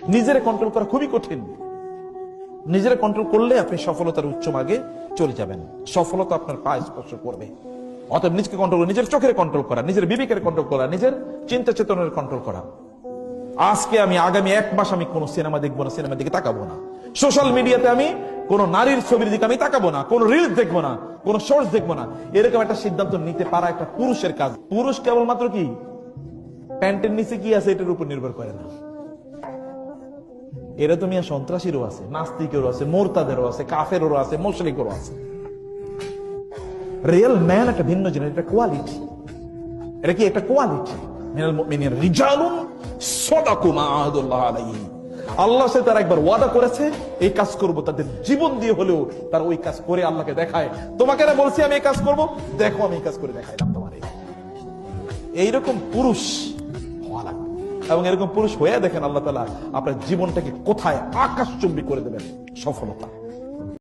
নিজেরে কন্ট্রোল করা খুবই কঠিন। নিজেরে কন্ট্রোল করলে আপনি সফলতার উচ্চ মার্গে চলে যাবেন, সফলতা আপনার পায়ে স্পর্শ করবে। অতএব নিজকে কন্ট্রোল করা, নিজের চোখের কন্ট্রোল করা, নিজের বিবেকের কন্ট্রোল করা, নিজের চিন্তা চেতনের কন্ট্রোল করা। আজকে আমি আগামী 1 মাস আমি কোন সিনেমা দেখবো না, সিনেমার দিকে তাকাবো না। সোশ্যাল মিডিয়াতে আমি কোন নারীর ছবির দিকে আমি তাকাবো না, কোন রিলস দেখবো না, কোন শর্টস দেখবো না। এরকম একটা সিদ্ধান্ত নিতে পারা একটা পুরুষের কাজ। পুরুষ কেবলমাত্র কি প্যান্টের নিচে কি আছে এটার উপর নির্ভর করে না। এরা তো মিয়া সন্ত্রাসীরও আছে, নাস্তিকেরও আছে, মোরতাদেরও আছে, কাফেরও আছে, মুশরিকেরও আছে। রিয়েল ম্যান একটা ভিন্ন জিনিস, এটা কোয়ালিটি। এটা কি একটা কোয়ালিটি? মিনাল মুমিনিন রিজালুন সাদাকু মা আহাদুল্লাহ আলাইহি। আল্লাহর সাথে তারা একবার ওয়াদা করেছে, এই কাজ করব, তাদের জীবন দিয়ে হলেও তারা ওই কাজ করে আল্লাহকে দেখায়। তোমাকে না বলছি আমি এই কাজ করব, দেখো আমি এই কাজ করে দেখাইলাম তোমারে। এইরকম পুরুষ হওয়া লাগবে, এবং এরকম পুরুষ হয়ে দেখেন আল্লাহ তাআলা আপনার জীবনটাকে কোথায় আকাশচুম্বী করে দেবেন সফলতা।